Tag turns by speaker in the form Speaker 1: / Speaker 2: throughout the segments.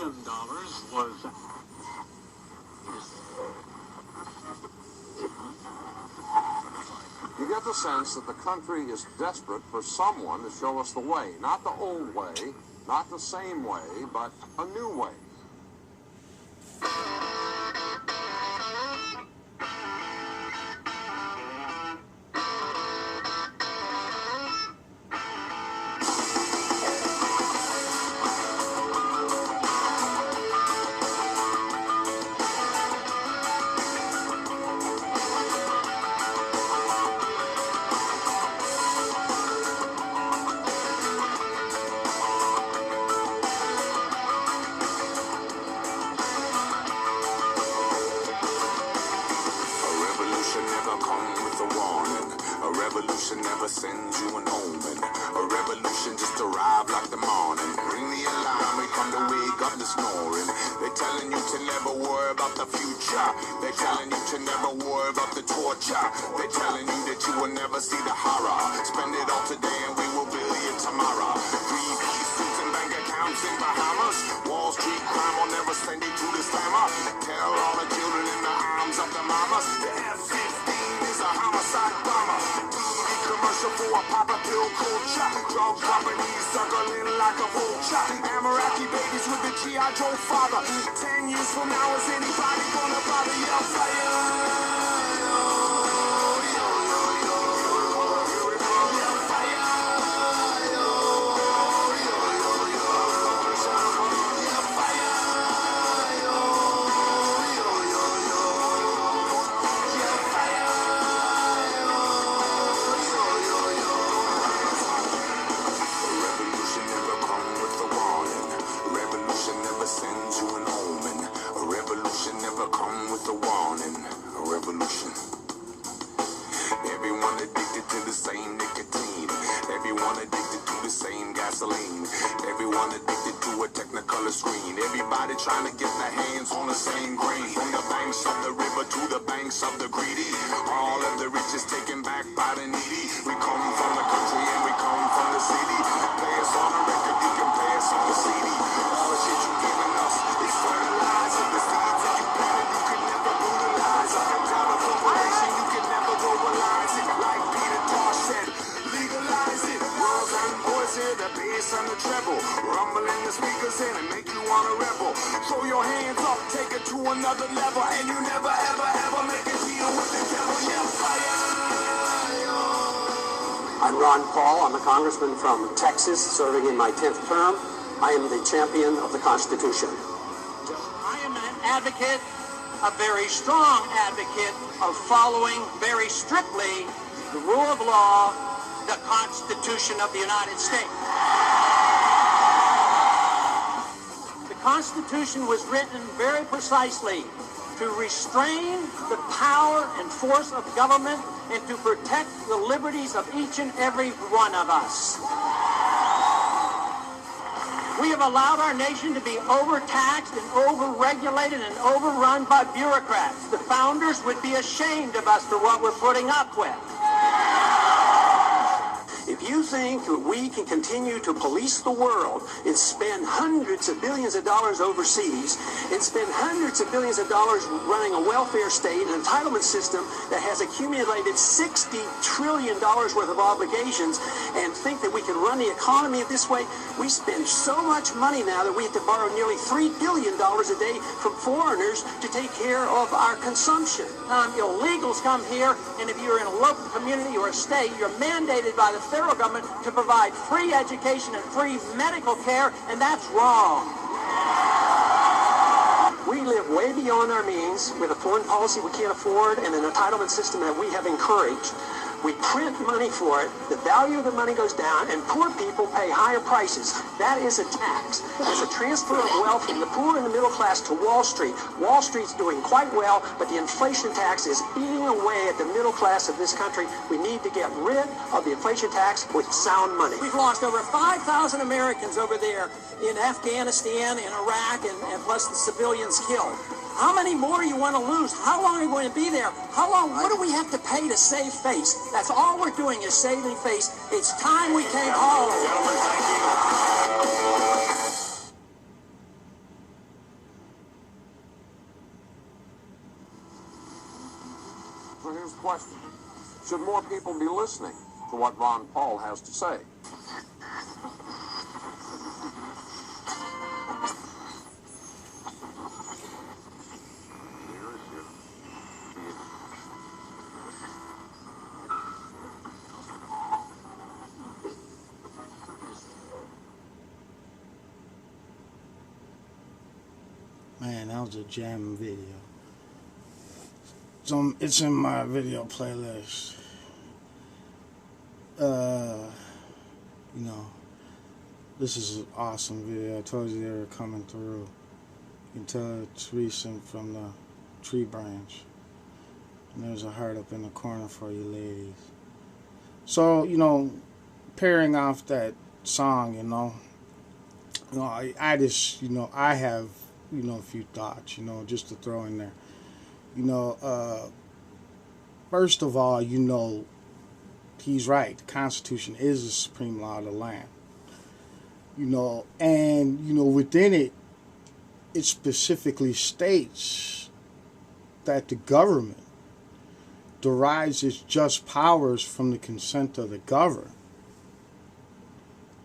Speaker 1: was...
Speaker 2: You get the sense that the country is desperate for someone to show us the way. Not the old way, not the same way, but a new way.
Speaker 3: Revolution never sends you an omen. A revolution just arrived like the morning. Ring the alarm, we come to wake up the snoring. They're telling you to never worry about the future. They're telling you to never worry about the torture. They're telling you that you will never see the horror. Spend it all today and we will bill you tomorrow. 3-piece suits and bank accounts in Bahamas. Wall Street crime will never send you to the slammer. Tell all the children in the arms of the mamas. The F-15 is a homicide bomber. Commercial for a pop-up pill culture. Drug companies circling like a vulture. Amaraki babies with the G.I. Joe father. 10 years from now, is anybody gonna bother your fire? Everyone addicted to the same nicotine. Everyone addicted to the same gasoline. Everyone addicted to a Technicolor screen. Everybody trying to get their hands on the same grain. From the banks of the river to the banks of the greedy. All of the rich is taken back by the needy. We come from the country and we come from the city. Play us on the record, you can play us on the CD. All the shit you've given us is fertilizer. The seeds that you planted, you can never brutalize. Up and down the corporation, you can never globalize it. Like Peter Tosh said, legalize it. Girls and boys hear the bass and the treble. Rumble in the speakers in and make you wanna rebel. Throw your hands up, take it to another level. And you never ever ever make a deal with the devil. Yeah, fire.
Speaker 4: I'm Ron Paul. I'm a congressman from Texas, serving in my 10th term. I am the champion of the Constitution.
Speaker 1: I am an advocate, a very strong advocate of following very strictly the rule of law, the Constitution of the United States. The Constitution was written very precisely to restrain the power and force of government and to protect the liberties of each and every one of us. We have allowed our nation to be overtaxed and overregulated and overrun by bureaucrats. The founders would be ashamed of us for what we're putting up with.
Speaker 4: If you think that we can continue to police the world and spend hundreds of billions of dollars overseas and spend hundreds of billions of dollars running a welfare state, an entitlement system that has accumulated $60 trillion worth of obligations, and think that we can run the economy this way, we spend so much money now that we have to borrow nearly $3 billion a day from foreigners to take care of our consumption.
Speaker 1: Illegals come here, and if you're in a local community or a state, you're mandated by the federal government to provide free education and free medical care, and that's wrong.
Speaker 4: We live way beyond our means with a foreign policy we can't afford and an entitlement system that we have encouraged. We print money for it, the value of the money goes down, and poor people pay higher prices. That is a tax. It's a transfer of wealth from the poor and the middle class to Wall Street. Wall Street's doing quite well, but the inflation tax is eating away at the middle class of this country. We need to get rid of the inflation tax with sound money.
Speaker 1: We've lost over 5,000 Americans over there in Afghanistan, in Iraq, and plus the civilians killed. How many more do you want to lose? How long are you going to be there? How long? What do we have to pay to save face? That's all we're doing is saving face. It's time we came home. Gentlemen, thank you.
Speaker 2: here's the question. Should more people be listening to what Ron Paul has to say?
Speaker 5: Man, that was a jamming video. It's in my video playlist. You know, this is an awesome video. I told you they were coming through. You can tell it's recent from the tree branch. And there's a heart up in the corner for you ladies. So, you know, pairing off that song, I just, I have, a few thoughts, just to throw in there. First of all, he's right. The Constitution is the supreme law of the land. And, within it, it specifically states that the government derives its just powers from the consent of the governed.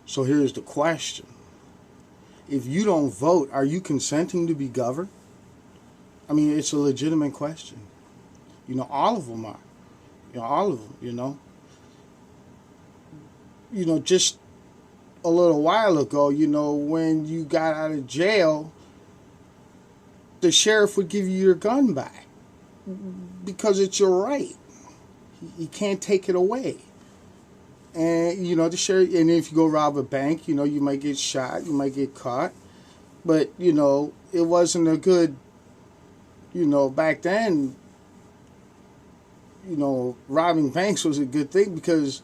Speaker 5: So here's the question. If you don't vote, are you consenting to be governed? I mean, it's a legitimate question. All of them are. All of them, just a little while ago, when you got out of jail, the sheriff would give you your gun back because it's your right. He can't take it away. And, the sheriff, and if you go rob a bank, you might get shot, you might get caught. But, it wasn't a good, back then, robbing banks was a good thing because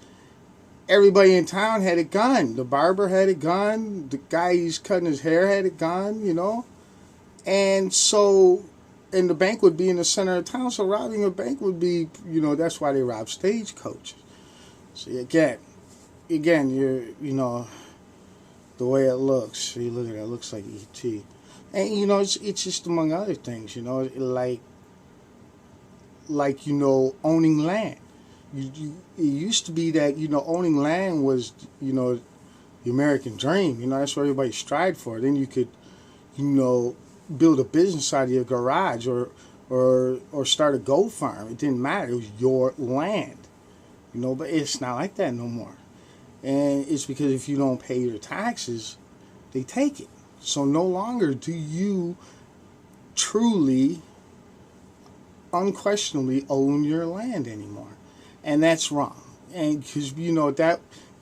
Speaker 5: everybody in town had a gun. The barber had a gun. The guy who's cutting his hair had a gun, And so, and the bank would be in the center of town, so robbing a bank would be, that's why they rob stagecoaches. See, again, you're, the way it looks. See, look at that. It looks like E.T. And, it's just among other things, like owning land. It used to be that, owning land was, the American dream. That's what everybody strived for. Then you could, build a business out of your garage or start a goat farm. It didn't matter. It was your land. But it's not like that no more. And it's because if you don't pay your taxes, they take it. So no longer do you truly, unquestionably own your land anymore. And that's wrong. And because, that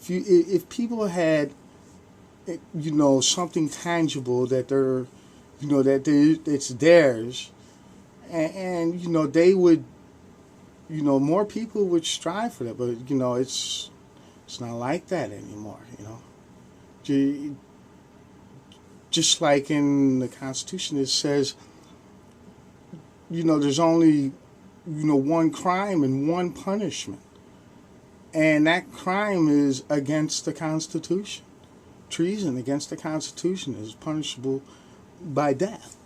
Speaker 5: if people had, something tangible that they're, it's theirs, and they would, more people would strive for that, but it's not like that anymore. Just like in the Constitution, it says, there's only, one crime and one punishment, and that crime is against the Constitution. Treason against the Constitution is punishable by death,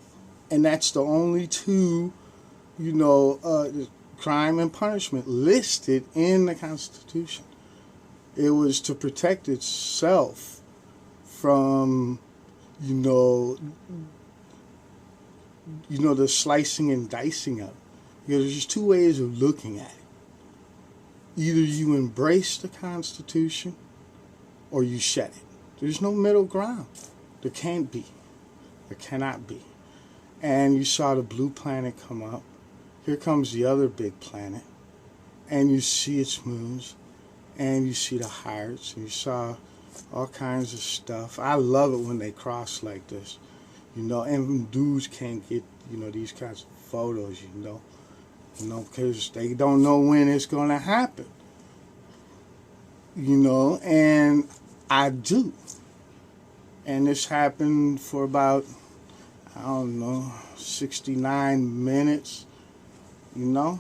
Speaker 5: and that's the only two, crime and punishment listed in the Constitution. It was to protect itself from, the slicing and dicing of it. There's just two ways of looking at it. Either you embrace the Constitution or you shed it. There's no middle ground. There can't be. There cannot be. And you saw the blue planet come up. Here comes the other big planet, and you see its moons, and you see the hearts, and you saw all kinds of stuff. I love it when they cross like this, and dudes can't get, these kinds of photos, because they don't know when it's going to happen, and I do. And this happened for about, 69 minutes. And,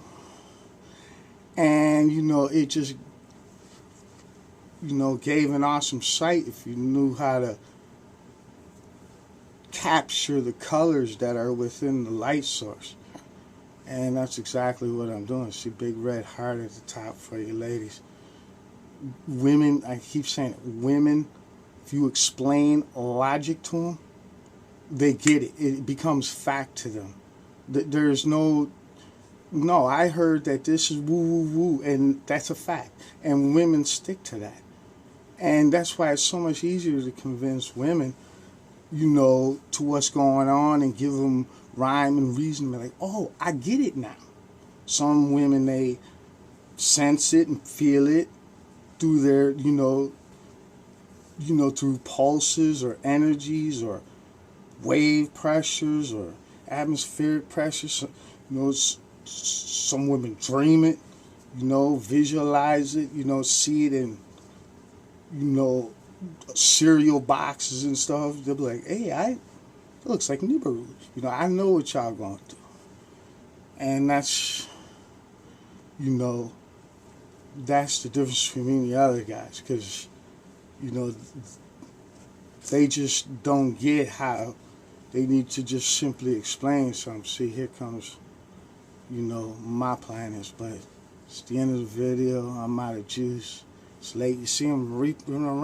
Speaker 5: it just, gave an awesome sight if you knew how to capture the colors that are within the light source. And that's exactly what I'm doing. See, big red heart at the top for you ladies. Women, I keep saying it, women, if you explain logic to them, they get it. It becomes fact to them. There's no, I heard that this is woo woo woo, and that's a fact. And women stick to that. And that's why it's so much easier to convince women, to what's going on and give them rhyme and reason. They're like, oh, I get it now. Some women, they sense it and feel it through their, through pulses or energies or wave pressures or atmospheric pressures. Some women dream it, visualize it, see it in, cereal boxes and stuff. They'll be like, hey, it looks like Nibiru. I know what y'all going through. And that's, that's the difference between me and the other guys. Because, they just don't get how they need to just simply explain something. See, here comes, my planets. But it's the end of the video. I'm out of juice. It's late. You see them reaping around.